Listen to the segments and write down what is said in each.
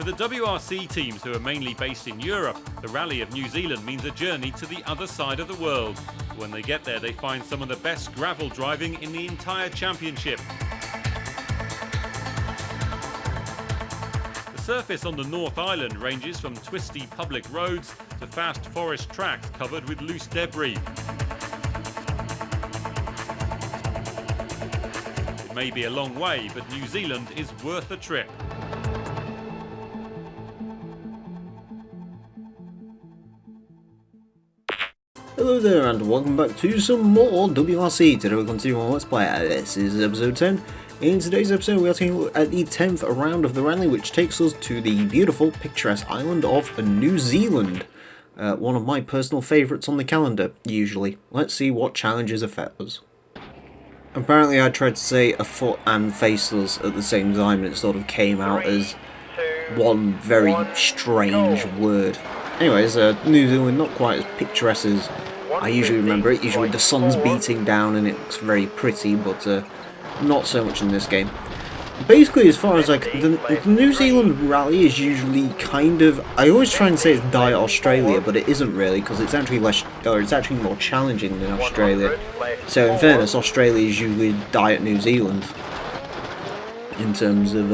For the WRC teams, who are mainly based in Europe, the Rally of New Zealand means a journey to the other side of the world. When they get there, they find some of the best gravel driving in the entire championship. The surface on the North Island ranges from twisty public roads to fast forest tracks covered with loose debris. It may be a long way, but New Zealand is worth a trip. Hello there and welcome back to some more WRC. Today we're continuing on Let's Play. This is episode 10. In today's episode we are taking a look at the 10th round of the rally, which takes us to the beautiful picturesque island of New Zealand. One of my personal favourites on the calendar, usually. Let's see what challenges affect us. Apparently I tried to say afoot and faceless at the same time and it sort of came out as one very strange word. Anyways, New Zealand not quite as picturesque as I usually remember it. Usually the sun's beating down and it looks very pretty, but not so much in this game. Basically, as far as the New Zealand rally is usually kind of, I always try and say it's Diet Australia, but it isn't really, because it's actually less, or it's actually more challenging than Australia. So in fairness, Australia is usually Diet New Zealand in terms of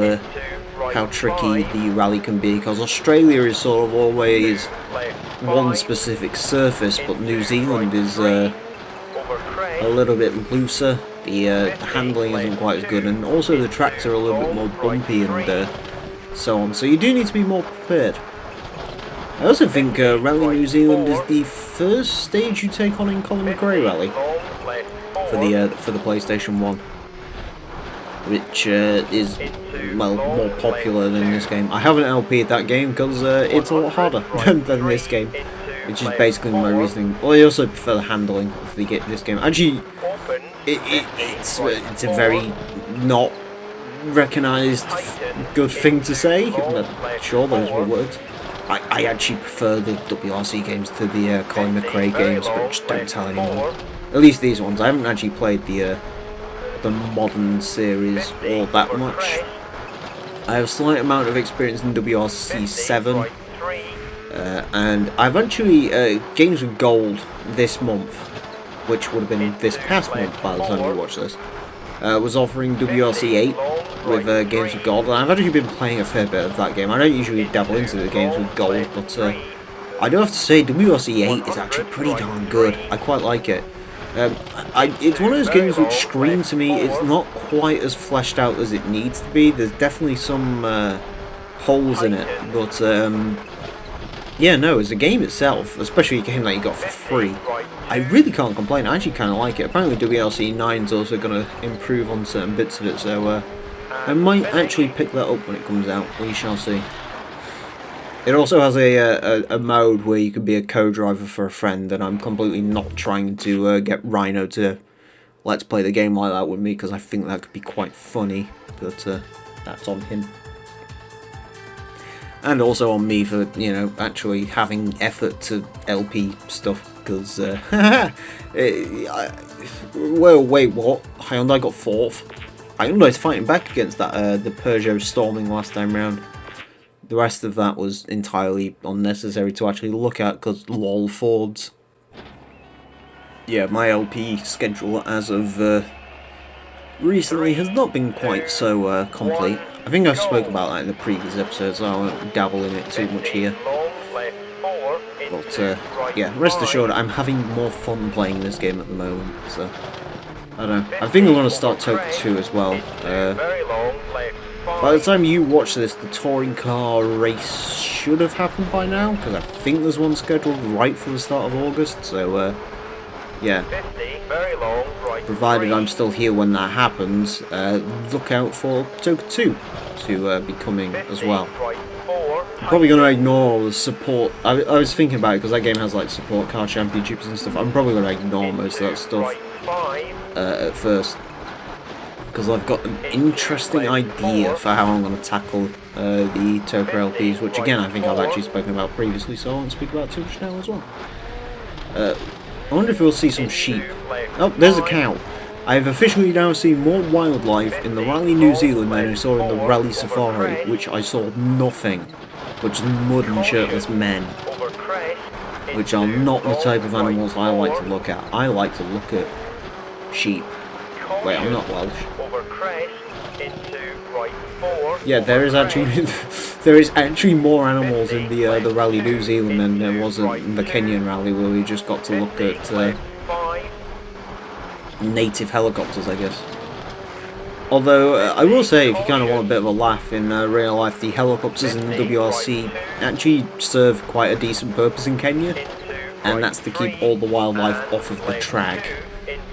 how tricky the rally can be, because Australia is sort of always one specific surface, but New Zealand is a little bit looser. The handling isn't quite as good, and also the tracks are a little bit more bumpy and so on, so you do need to be more prepared. I also think Rally New Zealand is the first stage you take on in Colin McRae Rally for the PlayStation 1, which is, well, more popular than this game. I haven't LP'd that game because it's a lot harder than this game, which is basically my reasoning. Well, I also prefer the handling of this game. Actually, it's a very not recognised good thing to say. I'm not sure those were words. I actually prefer the WRC games to the Colin McRae games, but just don't tell anyone. At least these ones. I haven't actually played the modern series all that much. I have a slight amount of experience in WRC 7, and I've actually Games with Gold this month, which would have been this past month by the time you watch this, was offering WRC 8 with Games with Gold, and I've actually been playing a fair bit of that game. I don't usually dabble into the Games with Gold, but I do have to say WRC 8 is actually pretty darn good. I quite like it. It's one of those games which scream to me it's not quite as fleshed out as it needs to be. There's definitely some holes in it, but yeah, no, as a game itself, especially a game that you got for free, I really can't complain. I actually kind of like it. Apparently WRC 9 is also going to improve on certain bits of it, so I might actually pick that up when it comes out. We shall see. It also has a mode where you can be a co-driver for a friend, and I'm completely not trying to get Rhino to let's play the game like that with me, because I think that could be quite funny, but that's on him. And also on me for, you know, actually having effort to LP stuff, because, well, wait, what? Hyundai got 4th? Hyundai's fighting back against that, the Peugeot storming last time round. The rest of that was entirely unnecessary to actually look at, because lol Fords. Yeah, my LP schedule as of recently has not been quite so complete. I think I spoke about that in the previous episode, so I won't dabble in it too much here. But yeah, rest assured I'm having more fun playing this game at the moment, so I don't know. I think I'm going to start Toka 2 as well. By the time you watch this, the touring car race should have happened by now, because I think there's one scheduled right for the start of August, so yeah. Provided I'm still here when that happens, look out for Toka 2 to be coming as well. I'm probably going to ignore all the support. I was thinking about it, because that game has like support car championships and stuff. I'm probably going to ignore most of that stuff at first, because I've got an interesting idea for how I'm going to tackle the Toka LPs, which again I think I've actually spoken about previously, so I won't speak about too much now as well. I wonder if we'll see some sheep. Oh, there's a cow. I've officially now seen more wildlife in the Rally New Zealand than I saw in the Rally Safari, which I saw nothing but just mud and shirtless men, which are not the type of animals I like to look at. I like to look at sheep. Wait, I'm not Welsh. Yeah, there is actually more animals in the Rally New Zealand than there was in the Kenyan Rally, where we just got to look at native helicopters, I guess. Although, I will say, if you kind of want a bit of a laugh, in real life, the helicopters in the WRC actually serve quite a decent purpose in Kenya, and that's to keep all the wildlife off of the track,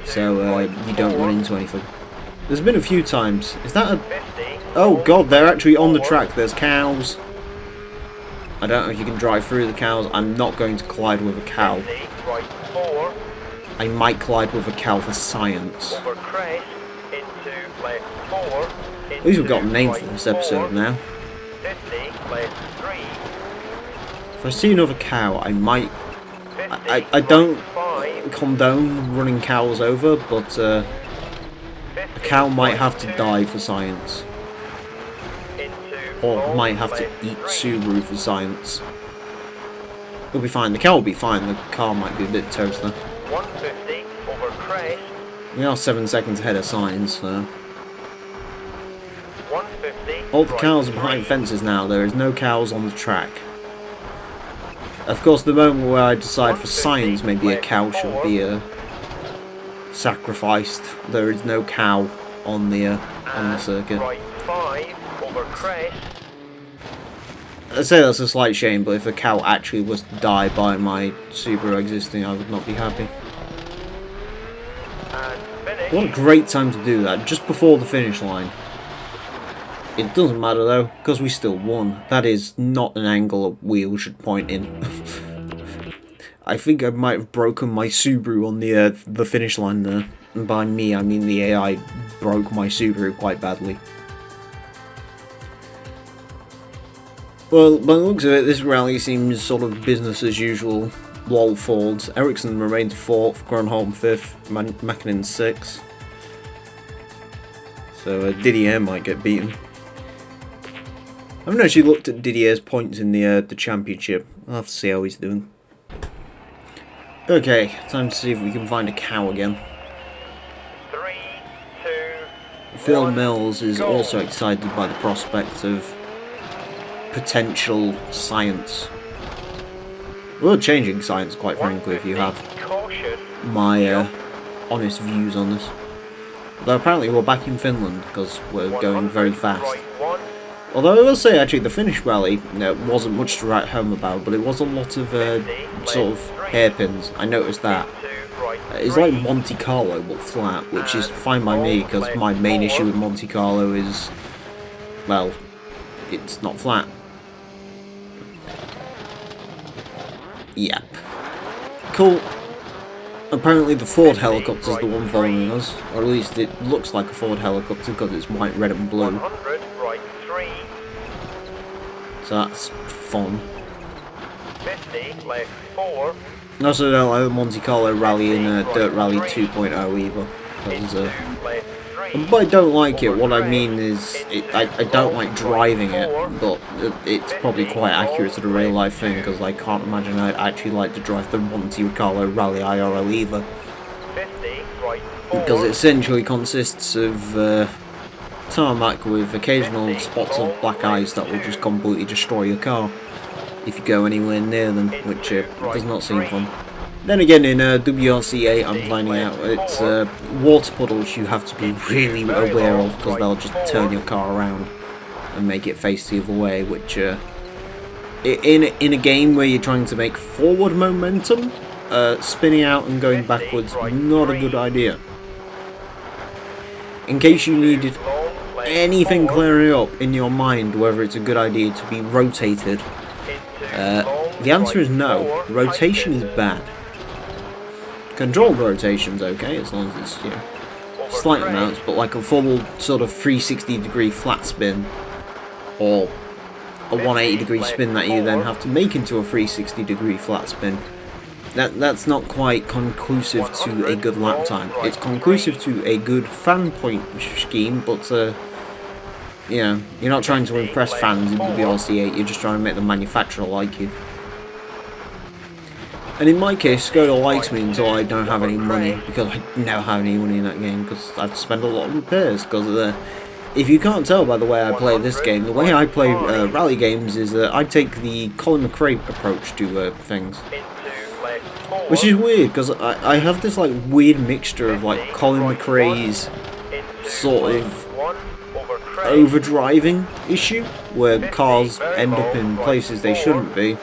so you don't run into anything. There's been a few times. Is that a... Oh god, they're actually on the track. There's cows. I don't know if you can drive through the cows. I'm not going to collide with a cow. I might collide with a cow for science. At least we've got a name for this episode now. If I see another cow, I might... I don't condone running cows over, but a cow might have to die for science. Or might have to eat Subaru for science. It'll be fine. The cow will be fine. The car might be a bit toaster. We are 7 seconds ahead of science, so... All the cows are behind fences now. There is no cows on the track. Of course, the moment where I decide for science, maybe a cow should be sacrificed. There is no cow on the circuit. I'd say that's a slight shame, but if a cow actually was to die by my Subaru existing, I would not be happy. What a great time to do that, just before the finish line. It doesn't matter though, because we still won. That is not an angle a wheel should point in. I think I might have broken my Subaru on the finish line there. And by me, I mean the AI broke my Subaru quite badly. Well, by the looks of it, this rally seems sort of business as usual. Lol Fords. Ericsson remains 4th, Gronholm 5th, Mackinnon 6th. So Didier might get beaten. I haven't actually looked at Didier's points in the championship. I'll have to see how he's doing. Okay, time to see if we can find a cow again. 3, 2, Phil Mills is also excited by the prospect of potential science. Well, changing science, quite frankly, if you have my honest views on this. Though apparently we're back in Finland, because we're going very fast. Although I will say, actually, the Finnish rally wasn't much to write home about, but it was a lot of sort of hairpins. I noticed that. It's like Monte Carlo, but flat, which is fine by me, because my main issue with Monte Carlo is, well, it's not flat. Yep. Cool. Apparently the Ford helicopter is the one following us, or at least it looks like a Ford helicopter because it's white, red and blue. So that's fun. 50, left 4. I also don't like the Monte Carlo rally in Dirt Rally 2.0 either. Because, but I don't like it, what I mean is, I don't like driving it, but it's probably quite accurate to the real life thing, because I can't imagine I'd actually like to drive the Monte Carlo Rally IRL either. Because it essentially consists of tarmac with occasional spots of black ice that will just completely destroy your car if you go anywhere near them, which does not seem fun. Then again, in WRC 8, I'm finding out it's water puddles you have to be really aware of, because they'll just turn your car around and make it face the other way, which in a game where you're trying to make forward momentum, spinning out and going backwards, not a good idea. In case you needed anything clearing up in your mind whether it's a good idea to be rotated, the answer is no. Rotation is bad. Controlled rotation's okay, as long as it's, you know, slight amounts, but like a full sort of 360 degree flat spin, or a 180 degree spin that you then have to make into a 360 degree flat spin, That's not quite conclusive to a good lap time. It's conclusive to a good fan point scheme, but you know, you're not trying to impress fans in WRC 8, you're just trying to make the manufacturer like you. And in my case, Skoda likes me until I don't have any money, because I never have any money in that game, because I have to spend a lot on repairs, because if you can't tell by the way I play this game, the way I play rally games is I take the Colin McRae approach to things. Which is weird, because I have this like weird mixture of like Colin McRae's sort of overdriving issue, where cars end up in places they shouldn't be.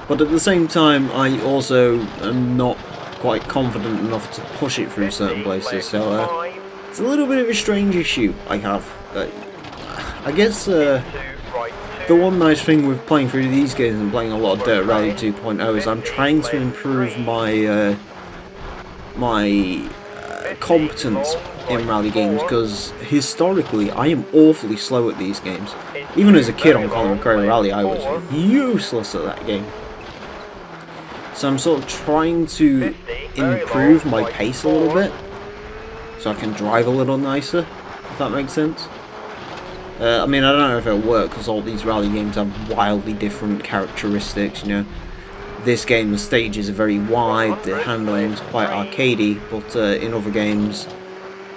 But at the same time, I also am not quite confident enough to push it through certain places, so it's a little bit of a strange issue I have. I guess the one nice thing with playing through these games and playing a lot of Dirt Rally 2.0 is I'm trying to improve my competence in rally games, because historically I am awfully slow at these games. Even as a kid on Colin McRae Rally, I was useless at that game. So I'm sort of trying to improve my pace a little bit, so I can drive a little nicer, if that makes sense. I mean, I don't know if it'll work, because all these rally games have wildly different characteristics, you know. This game, the stages are very wide, the handling is quite arcadey, but in other games,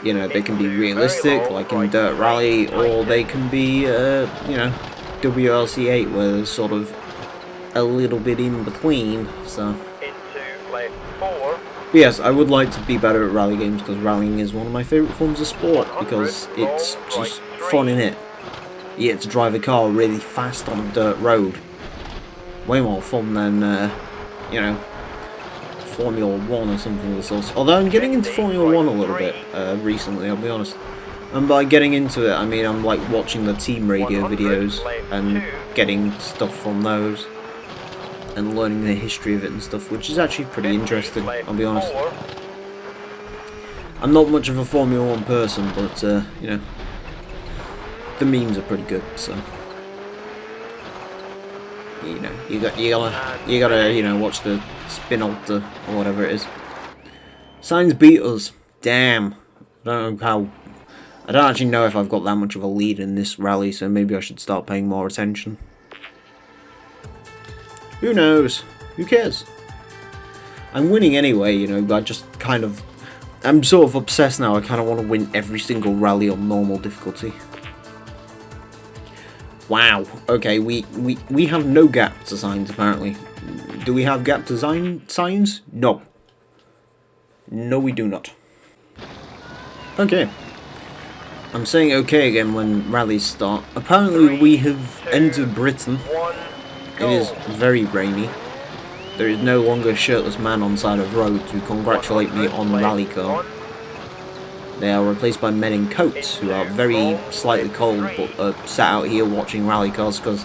you know, they can be realistic, like in Dirt Rally, or they can be, you know, WRC 8, where there's sort of a little bit in between, so. But yes, I would like to be better at rally games, because rallying is one of my favourite forms of sport, because it's just fun in it. You get to drive a car really fast on a dirt road. Way more fun than, you know, Formula 1 or something of the sort. Although I'm getting into Formula 1 a little bit recently, I'll be honest. And by getting into it, I mean I'm like watching the team radio videos and getting stuff from those. And learning the history of it and stuff, which is actually pretty interesting, I'll be honest. I'm not much of a Formula 1 person, but, you know, the memes are pretty good, so. You know, you gotta, you know, watch the Spin Alter, or whatever it is. Sainz beat us. Damn. I don't actually know if I've got that much of a lead in this rally, so maybe I should start paying more attention. Who knows? Who cares? I'm winning anyway, you know, I just kind of... I'm sort of obsessed now, I kind of want to win every single rally on normal difficulty. Wow, okay, we have no gap to signs, apparently. Do we have gap to signs? No. No, we do not. Okay. I'm saying okay again when rallies start. Apparently we have entered Britain. It is very rainy. There is no longer a shirtless man on side of road to congratulate me on the rally car. They are replaced by men in coats who are very slightly cold, but are sat out here watching rally cars, because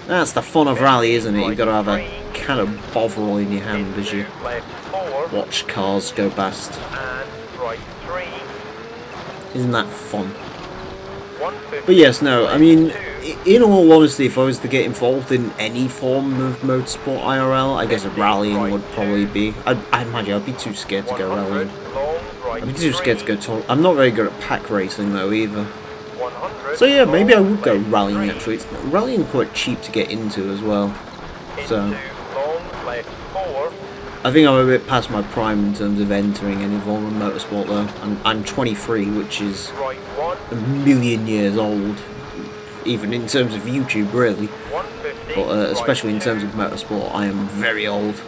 that's the fun of rally, isn't it? You've got to have a can of Bovril in your hand as you watch cars go past. Isn't that fun? But yes, no, I mean, in all honesty, if I was to get involved in any form of motorsport IRL, I guess rallying would probably be... I imagine I'd be too scared to go rallying. I'd be too scared to go to... I'm not very good at pack racing though either. So yeah, maybe I would go rallying actually. Rallying is quite cheap to get into as well. So... I think I'm a bit past my prime in terms of entering any form of motorsport though. I'm 23, which is a million years old, even in terms of YouTube really, but especially in terms of motorsport I am very old.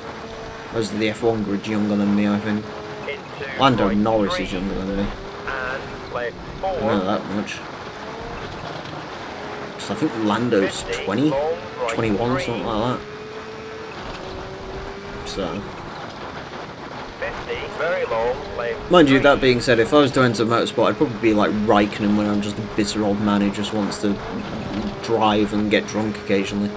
Most of the F1 grid's younger than me, I think. Lando Norris is younger than me. I know that much. So I think Lando's 20, 21, something like that. So... mind you, that being said, if I was to enter motorsport, I'd probably be like Raikkonen, when I'm just a bitter old man who just wants to drive and get drunk occasionally.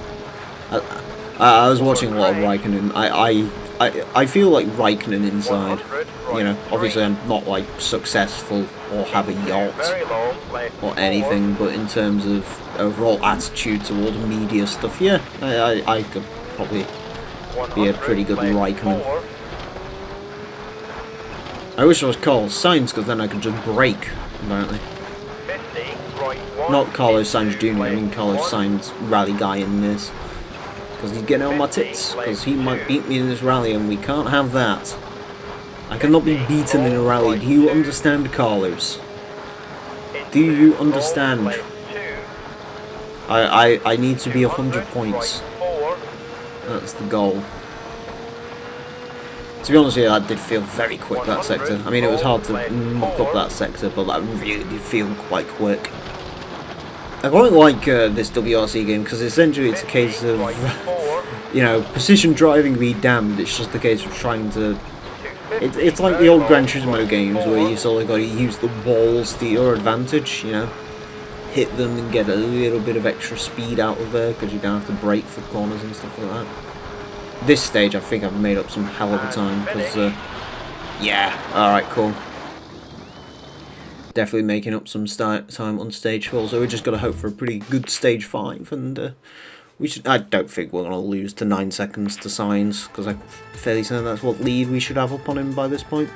I was watching a lot of Raikkonen. I feel like Raikkonen inside. You know, obviously I'm not like successful or have a yacht or anything, but in terms of overall attitude towards media stuff, yeah, I could probably be a pretty good 100, left Raikkonen. 4, I wish I was Carlos Sainz because then I could just brake, apparently. 50, right 1. Not Carlos Sainz into Jr., I mean left Carlos 1, Sainz rally guy in this. Because he's getting on my tits, because he might beat me in this rally and we can't have that. I cannot be beaten in a rally, do you understand, Carlos? Do you understand? left 2, I need to be 100 points. right 4, That's the goal. To be honest with you, that did feel very quick, that sector. I mean, it was hard to muck up that sector, but that really did feel quite quick. I quite like this WRC game, because essentially it's a case of, you know, precision driving be damned, it's just a case of trying to... It's like the old Gran Turismo games, where you sort of got to use the walls to your advantage, you know? Hit them and get a little bit of extra speed out of there, because you don't have to brake for corners and stuff like that. This stage, I think I've made up some hell of a time, because, yeah, alright, cool. Definitely making up some time on stage 4, so we just got to hope for a pretty good stage 5, and, we should. I don't think we're going to lose to 9 seconds to Sainz, because I'm fairly certain that's what lead we should have up on him by this point.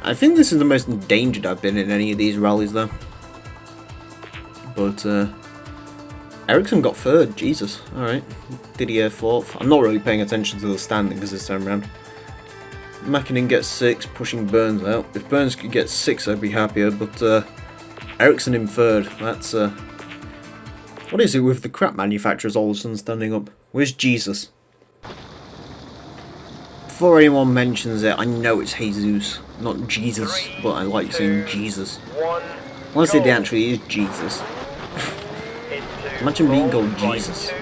I think this is the most endangered I've been in any of these rallies, though. But, Ericsson got 3rd, Jesus, alright. Didier 4th. I'm not really paying attention to the standings this time around. Mäkinen gets 6, pushing Burns out. If Burns could get 6, I'd be happier, but Ericsson in 3rd. That's, what is it with the crap manufacturers all of a sudden standing up? Where's Jesus? Before anyone mentions it, I know it's Jesus, not Jesus, but I like saying Jesus. 1, Unless it actually is Jesus. Imagine being called Jesus.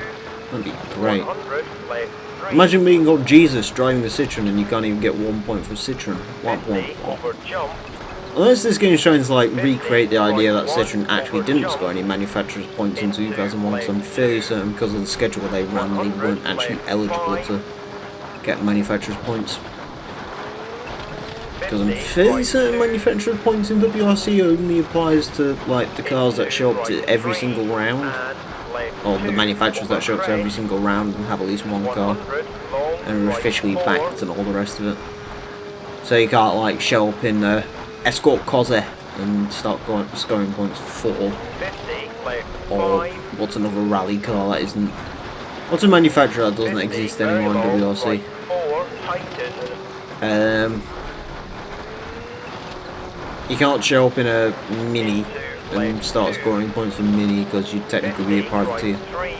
That'd be great. 100, left 3, Imagine being called Jesus driving the Citroen and you can't even get 1 point for Citroen. 1 point. 50, over jump, Unless this game is trying to like recreate the idea that Citroen actually didn't score any manufacturer's points in 2001, so I'm fairly certain because of the schedule they ran, they weren't actually eligible to get manufacturer's points. Because I'm fairly certain manufacturer points in WRC only applies to like the cars that show up to every single round, or the manufacturers that show up to every single round and have at least 1 car, and are officially backed and all the rest of it. So you can't like show up in Escort Cozze and start scoring points for 50, left or 5, what's another rally car that isn't... What's a manufacturer that doesn't exist anymore in WRC? right 4, tighten, You can't show up in a Mini and start scoring points for Mini because you'd technically be a privateer. 3,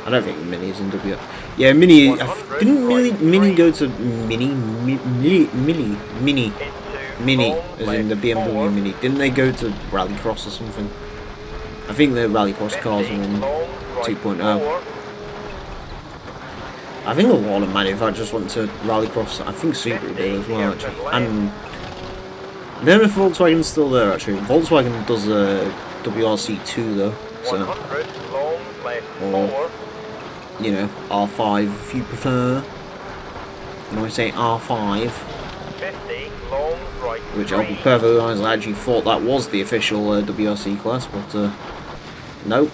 I don't think Mini is in WRC. Yeah, Mini... Didn't Mini go to Mini, as in the BMW Mini. Didn't they go to Rallycross or something? I think the Rallycross cars are in 2.0. I think a lot of manufacturers went to Rallycross. I think Subaru did as well, actually. And I don't know if Volkswagen's still there, actually. Volkswagen does WRC 2 though, so... 100, long, left Or, 4, you know, R5 if you prefer. When I say R5, 50, long, right which I'll be 3, perfectly honest, I actually thought that was the official WRC class, but nope.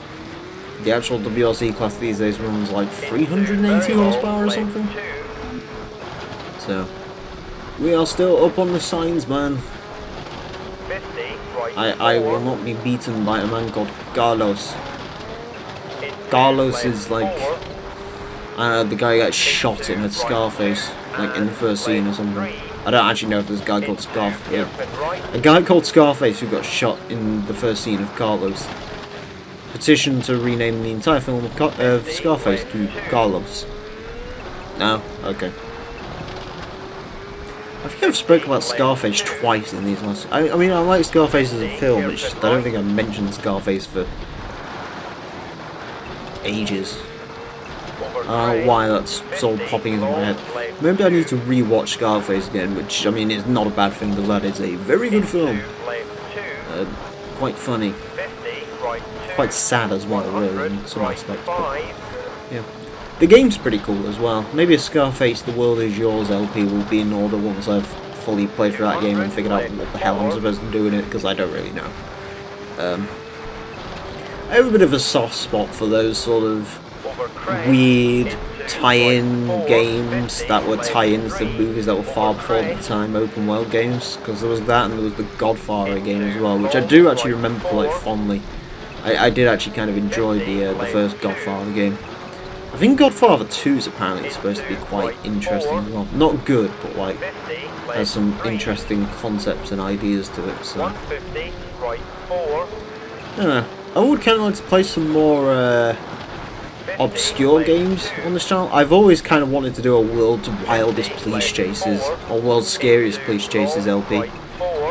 The actual WRC class these days runs like 380 horsepower or something. So, we are still up on the signs, man. 50, right I will 4, not be beaten by a man called Carlos. into Carlos left is like, 4, the guy who got shot in a Scarface, like in the first scene or something. I don't actually know if there's a guy called Scarface. Yeah. A guy called Scarface who got shot in the first scene of Carlos. Petition to rename the entire film of Scarface to Carlos. No? Okay. I think I've spoken about Scarface twice in these last... I mean, I like Scarface as a film, it's just I don't think I've mentioned Scarface for ages. I don't know why that's sort of popping into my head. Maybe I need to rewatch Scarface again, which, I mean, is not a bad thing, because that is a very good film. Quite funny. Quite sad as well, really, in some aspects. But, yeah. The game's pretty cool as well. Maybe a Scarface The World Is Yours LP will be in order once I've fully played through that game and figured out what the hell I'm supposed to do in it, because I don't really know. I have a bit of a soft spot for those sort of weird tie-in games that were tie-ins to movies that were far before the time open world games, because there was that and there was the Godfather game as well, which I do actually remember quite fondly. I did actually kind of enjoy the first Godfather game. I think Godfather 2 is apparently supposed to be quite interesting as well. Not good, but like has some interesting concepts and ideas to it. So I would kind of like to play some more obscure games on this channel. I've always kind of wanted to do a World's Wildest Police Chases or World's Scariest Police Chases LP,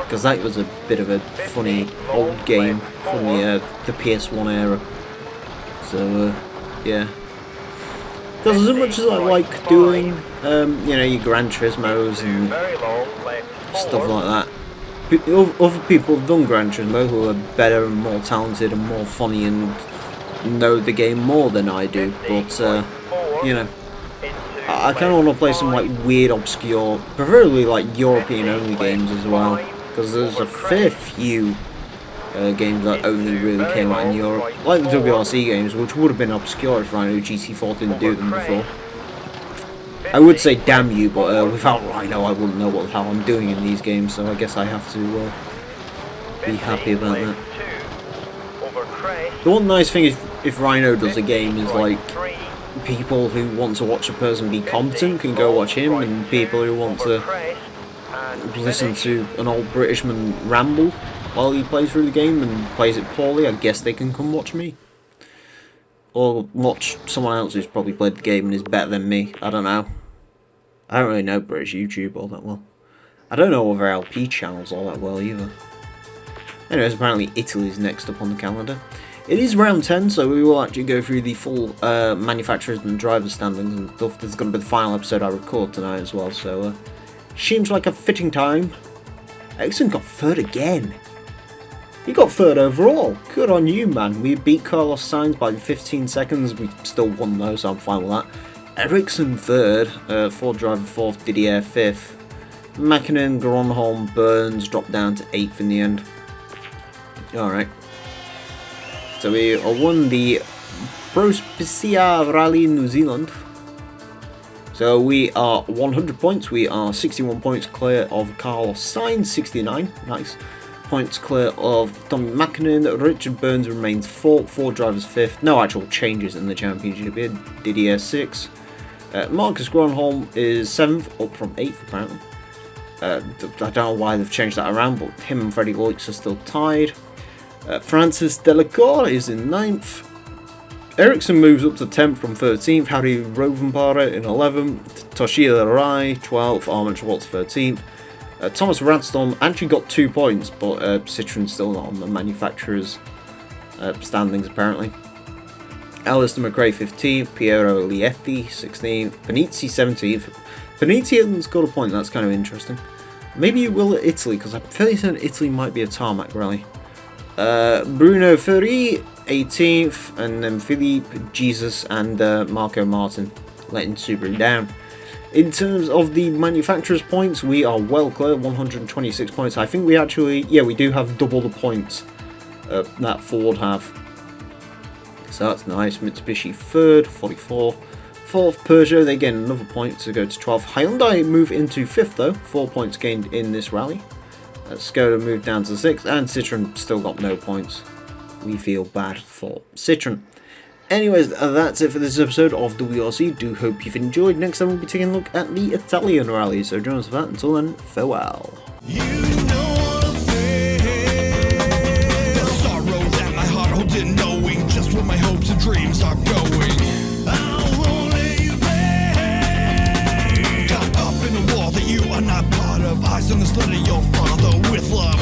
because that was a bit of a funny old game from the PS1 era. So yeah. Because as much as I like doing, you know, your Gran Turismos and stuff like that, other people have done Gran Turismo who are better and more talented and more funny and know the game more than I do. But you know, I kind of want to play some like weird, obscure, preferably like European-only games as well, because there's a fair few games that only really came out in Europe, like the WRC games, which would have been obscure if Rhino GT4 didn't do them before. I would say damn you, but without Rhino I wouldn't know what the hell I'm doing in these games, so I guess I have to be happy about that. The one nice thing is, if Rhino does a game, is like people who want to watch a person be competent can go watch him, and people who want to listen to an old Britishman ramble while he plays through the game and plays it poorly, I guess they can come watch me. Or watch someone else who's probably played the game and is better than me. I don't know. I don't really know British YouTube all that well. I don't know other LP channels all that well either. Anyways, apparently Italy's next up on the calendar. It is round 10, so we will actually go through the full manufacturers and driver standings and stuff. This is going to be the final episode I record tonight as well, so seems like a fitting time. Ericsson got third again. He got third overall. Good on you, man. We beat Carlos Sainz by 15 seconds. We still won though, so I'm fine with that. Ericsson third, Ford driver fourth, Didier fifth. Mäkinen, Gronholm, Burns dropped down to 8th in the end. Alright. So we won the Prospisia Rally New Zealand. So we are 100 points. We are 61 points clear of Carlos Sainz, 69. Nice. Points clear of Tom Mäkinen. Richard Burns remains 4th. Ford drivers 5th. No actual changes in the championship here. Didier 6th. Marcus Gronholm is 7th, up from 8th apparently. I don't know why they've changed that around, but him and Freddie Loix are still tied. Francis Delacour is in 9th. Ericsson moves up to 10th from 13th. Harry Rovenpare in 11th. Toshida Rai 12th. Armin Schwartz 13th. Thomas Radstorm actually got 2 points, but Citroen's still not on the manufacturer's standings apparently. Alistair McRae 15th, Piero Lietti 16th, Panizzi 17th. Panizzi hasn't got a point, that's kind of interesting. Maybe you will at Italy, because I'm fairly certain Italy might be a tarmac rally. Bruno Ferri 18th, and then Philippe, Jesus, and Marco Martin letting Subaru down. In terms of the manufacturer's points, we are well clear, 126 points. I think we actually, yeah, we do have double the points that Ford have. So that's nice. Mitsubishi 3rd, 44. 4th, Peugeot, they gain another point to go to 12th. Hyundai move into 5th though, 4 points gained in this rally. Skoda moved down to 6th, and Citroen still got no points. We feel bad for Citroen. Anyways, that's it for this episode of WRC. Do hope you've enjoyed. Next time we'll be taking a look at the Italian rally, so join us for that. Until then, farewell. You know the fear, the sorrow that my heart holds in knowing just where my hopes and dreams are going. I'll only you bear. Got up in a wall that you are not part of. Eyes on the slit of your father with love.